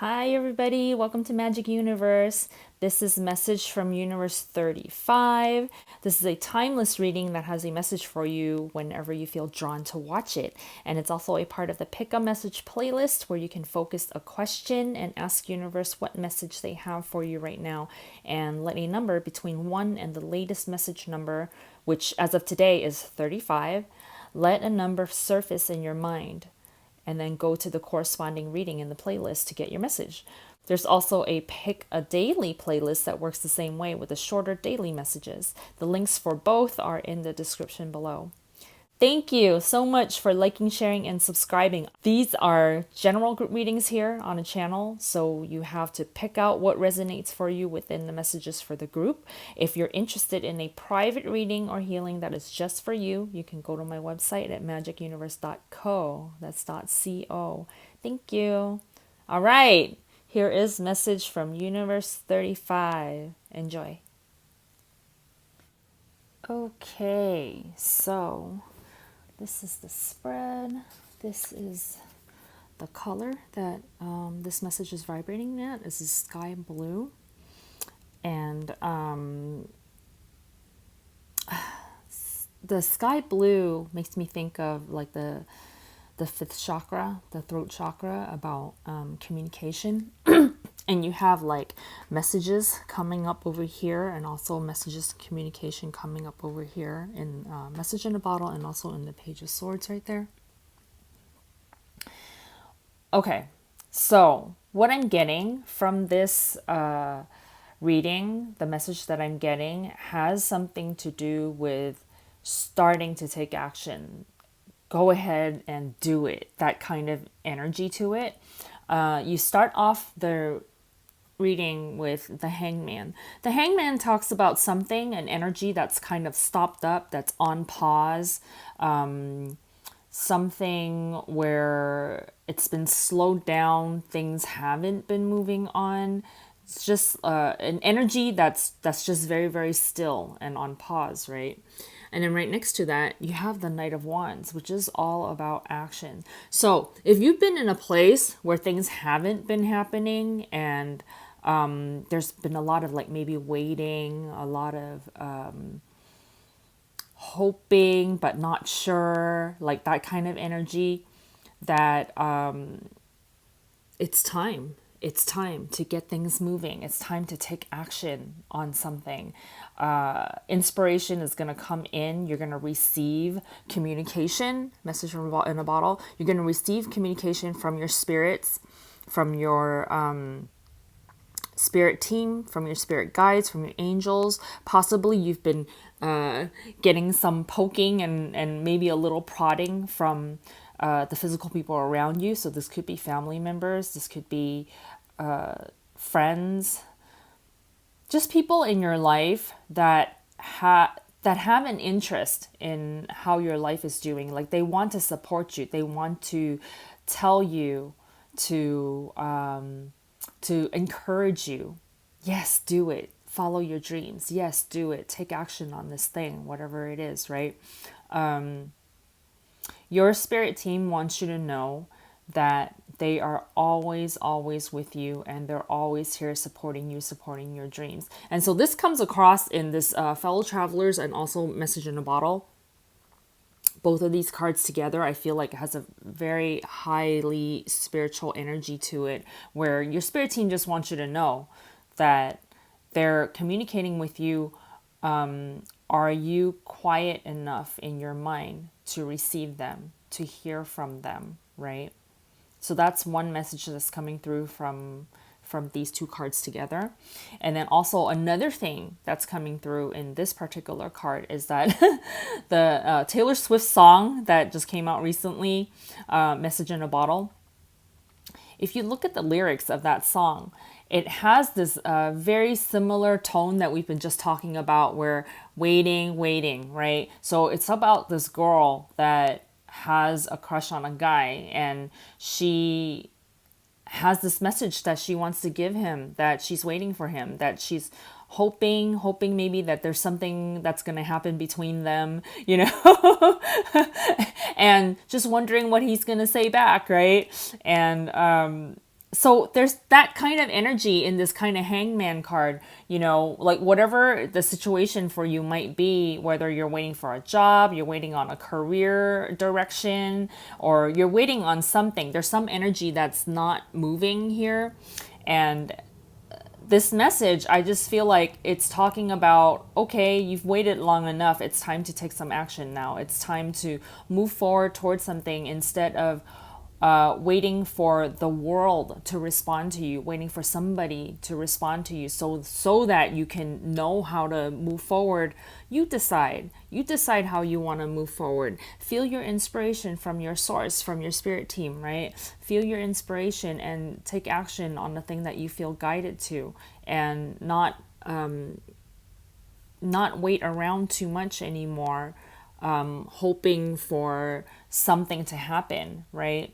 Hi, everybody. Welcome to Magic Universe. This is a message from Universe 35. This is a timeless reading that has a message for you whenever you feel drawn to watch it. And it's also a part of the Pick a Message playlist where you can focus a question and ask Universe what message they have for you right now and let a number between 1 and the latest message number, which as of today is 35. Let a number surface in your mind and then go to the corresponding reading in the playlist to get your message. There's also a Pick a Daily playlist that works the same way with the shorter daily messages. The links for both are in the description below. Thank you so much for liking, sharing, and subscribing. These are general group readings here on a channel, so you have to pick out what resonates for you within the messages for the group. If you're interested in a private reading or healing that is just for you, you can go to my website at magicuniverse.co. That's .co. Thank you. All right, here is message from Universe 35. Enjoy. Okay, so this is the spread. This is the color that this message is vibrating at. This is sky blue. And the sky blue makes me think of like the fifth chakra, the throat chakra, about communication. And you have like messages coming up over here and also messages communication coming up over here in message in a bottle and also in the page of swords right there. Okay, so what I'm getting from this reading, the message that I'm getting has something to do with starting to take action. Go ahead and do it. That kind of energy to it. You start off the reading with the Hangman. The Hangman talks about something, an energy that's kind of stopped up, that's on pause, something where it's been slowed down, things haven't been moving on. It's just an energy that's just very, very still and on pause, right? And then right next to that, you have the Knight of Wands, which is all about action. So if you've been in a place where things haven't been happening and there's been a lot of like maybe waiting, a lot of hoping but not sure, like that kind of energy, that it's time. It's time to get things moving. It's time to take action on something. Inspiration is going to come in. You're going to receive communication, message from in a bottle. You're going to receive communication from your spirits, from your spirit team, from your spirit guides, from your angels. Possibly you've been getting some poking and maybe a little prodding from the physical people around you. So this could be family members, this could be friends, just people in your life that have an interest in how your life is doing. Like they want to support you. They want to tell you to encourage you. Yes, do it. Follow your dreams. Yes, do it. Take action on this thing, whatever it is, right? Your spirit team wants you to know that they are always, always with you and they're always here supporting you, supporting your dreams. And so this comes across in this fellow travelers and also message in a bottle. Both of these cards together, I feel like it has a very highly spiritual energy to it, where your spirit team just wants you to know that they're communicating with you. Are you quiet enough in your mind to receive them, to hear from them, right? So that's one message that's coming through from these two cards together. And then also another thing that's coming through in this particular card is that the Taylor Swift song that just came out recently, Message in a Bottle. If you look at the lyrics of that song, it has this very similar tone that we've been just talking about, where waiting, right? So it's about this girl that has a crush on a guy, and she has this message that she wants to give him, that she's waiting for him, that she's hoping maybe that there's something that's going to happen between them, and just wondering what he's going to say back, right? And so there's that kind of energy in this kind of hangman card, like whatever the situation for you might be, whether you're waiting for a job, you're waiting on a career direction, or you're waiting on something. There's some energy that's not moving here. And this message, I just feel like it's talking about, okay, you've waited long enough. It's time to take some action now. It's time to move forward towards something instead of waiting for the world to respond to you, waiting for somebody to respond to you, so that you can know how to move forward. You decide how you want to move forward. Feel your inspiration from your source, from your spirit team, right? Feel your inspiration and take action on the thing that you feel guided to, and not wait around too much anymore, hoping for something to happen, right?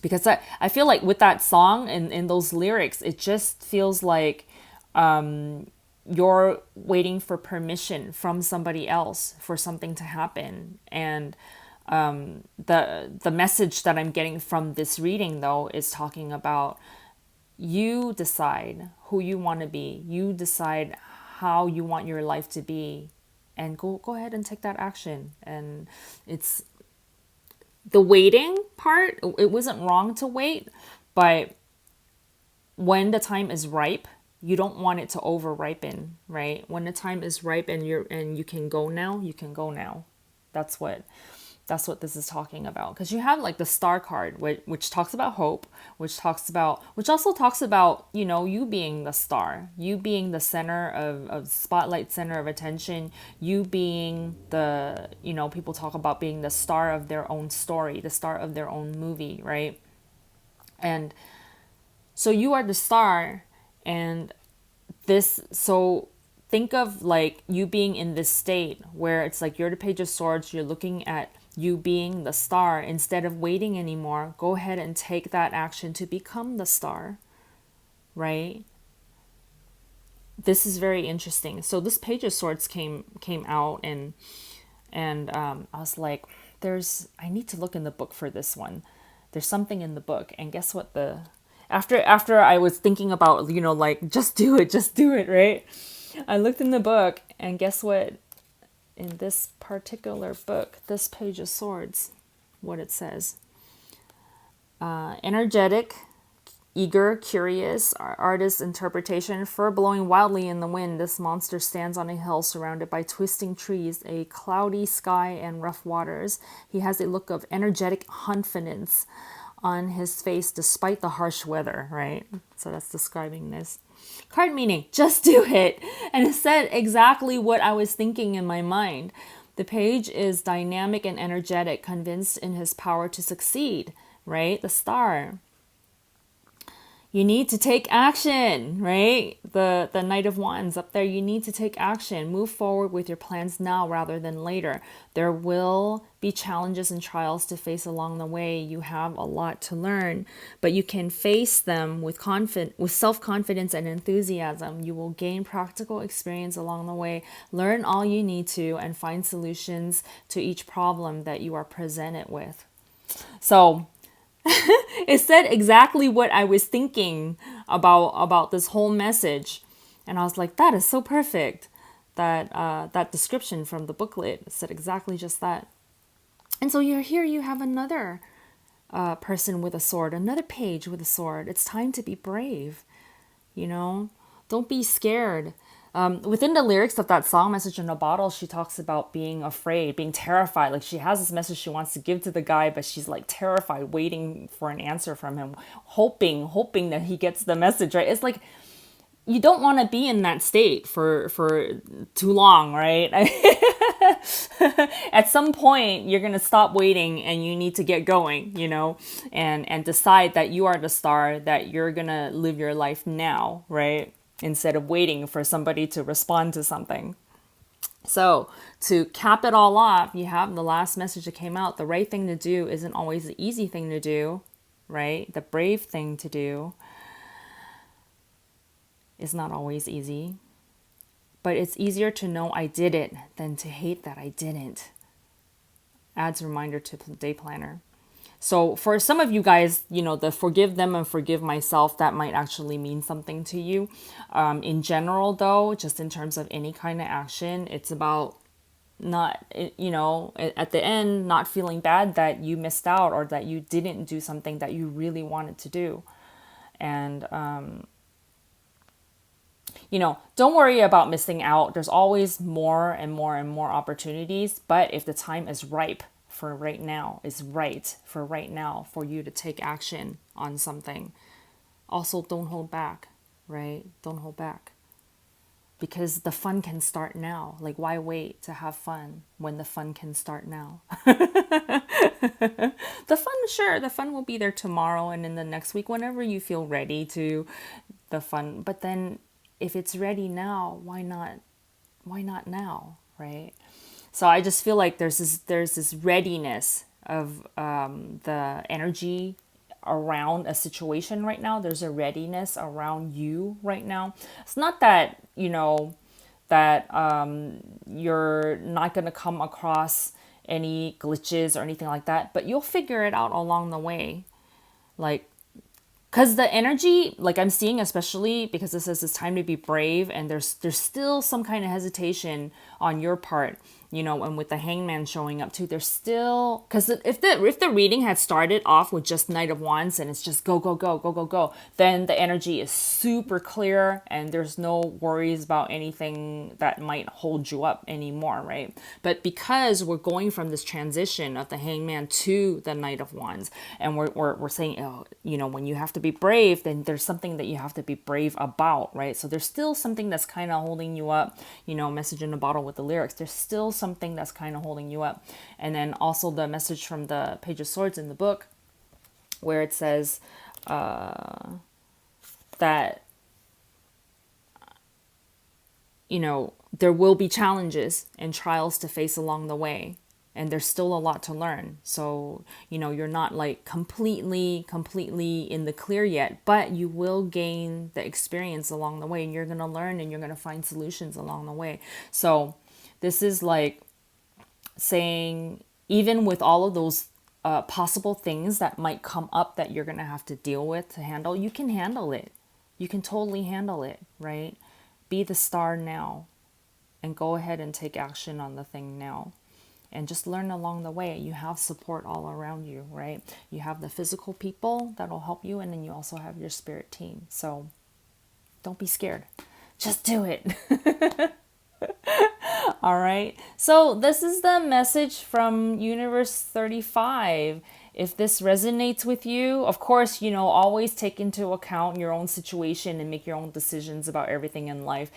Because I feel like with that song and in those lyrics, it just feels like you're waiting for permission from somebody else for something to happen. And the message that I'm getting from this reading, though, is talking about you decide who you want to be. You decide how you want your life to be, and go ahead and take that action. And it's the waiting part. It wasn't wrong to wait, but when the time is ripe, you don't want it to over ripen, right? When the time is ripe and you can go now, you can go now. That's what this is talking about. Because you have like the star card, which talks about hope, which also talks about, you being the star, you being the center of spotlight, center of attention, you being the, people talk about being the star of their own story, the star of their own movie, right? And so you are the star. And so think of like you being in this state where it's like you're the Page of Swords, you're looking at you being the star. Instead of waiting anymore, go ahead and take that action to become the star, right? This is very interesting. So this Page of Swords came out, and I was like, I need to look in the book for this one. There's something in the book. And guess what? After I was thinking about, like, just do it, right? I looked in the book, and guess what? In this particular book, this Page of Swords, what it says: energetic, eager, curious, artist's interpretation, fur blowing wildly in the wind, this monster stands on a hill surrounded by twisting trees, a cloudy sky, and rough waters. He has a look of energetic confidence on his face despite the harsh weather, right? So that's describing this card, meaning just do it. And it said exactly what I was thinking in my mind. The page is dynamic and energetic, convinced in his power to succeed, right? The star. You need to take action, right? The Knight of Wands up there, you need to take action. Move forward with your plans now rather than later. There will be challenges and trials to face along the way. You have a lot to learn, but you can face them with self-confidence and enthusiasm. You will gain practical experience along the way. Learn all you need to and find solutions to each problem that you are presented with. So it said exactly what I was thinking about this whole message. And I was like, that is so perfect. That description from the booklet said exactly just that. And so you have another person with a sword, another page with a sword. It's time to be brave, Don't be scared. Within the lyrics of that song, Message in a Bottle, she talks about being afraid, being terrified. Like she has this message she wants to give to the guy, but she's like terrified, waiting for an answer from him, hoping that he gets the message, right? It's like you don't want to be in that state for too long, right? At some point, you're going to stop waiting and you need to get going, and decide that you are the star, that you're going to live your life now, right? Instead of waiting for somebody to respond to something. So to cap it all off, you have the last message that came out. The right thing to do isn't always the easy thing to do, right? The brave thing to do is not always easy. But it's easier to know I did it than to hate that I didn't. Adds a reminder to the day planner. So for some of you guys, you know, the forgive them and forgive myself, that might actually mean something to you. In general, though, just in terms of any kind of action, it's about not, you know, at the end, not feeling bad that you missed out or that you didn't do something that you really wanted to do. And, you know, don't worry about missing out. There's always more and more and more opportunities. But if the time is ripe for right now, is right for right now for you to take action on something, also don't hold back, right? Don't hold back. Because the fun can start now. Like, why wait to have fun when the fun can start now? The fun, sure, the fun will be there tomorrow and in the next week, whenever you feel ready to, the fun. But then if it's ready now, why not now, right? So I just feel like there's this readiness of the energy around a situation right now. There's a readiness around you right now. It's not that, you know, that you're not going to come across any glitches or anything like that, but you'll figure it out along the way. Like, because the energy, like I'm seeing, especially because it says it's time to be brave, and there's still some kind of hesitation on your part, you know, and with the hangman showing up too, there's still, because if the reading had started off with just Knight of Wands and it's just go go go go go go, then the energy is super clear and there's no worries about anything that might hold you up anymore, right? But because we're going from this transition of the hangman to the Knight of Wands, and we're saying, oh, you know, when you have to be brave, then there's something that you have to be brave about, right? So there's still something that's kind of holding you up, you know, message in a bottle with the lyrics. There's still something that's kind of holding you up. And then also the message from the Page of Swords in the book, where it says that, you know, there will be challenges and trials to face along the way. And there's still a lot to learn. So, you know, you're not like completely in the clear yet, but you will gain the experience along the way, and you're going to learn and you're going to find solutions along the way. So this is like saying, even with all of those possible things that might come up that you're going to have to deal with to handle, you can handle it. You can totally handle it, right? Be the star now and go ahead and take action on the thing now. And just learn along the way. You have support all around you, right? You have the physical people that'll help you, and then you also have your spirit team. So don't be scared. Just do it. All right. So this is the message from Universe 35. If this resonates with you, of course, you know, always take into account your own situation and make your own decisions about everything in life.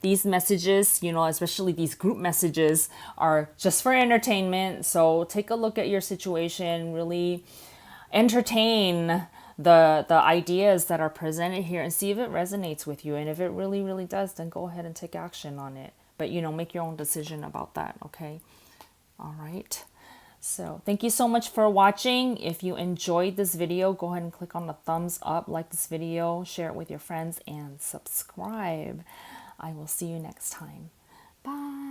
These messages, you know, especially these group messages, are just for entertainment. So take a look at your situation, really entertain the ideas that are presented here and see if it resonates with you. And if it really does, then go ahead and take action on it. But, you know, make your own decision about that, okay? All right. So thank you so much for watching. If you enjoyed this video, go ahead and click on the thumbs up, like this video, share it with your friends, and subscribe. I will see you next time. Bye.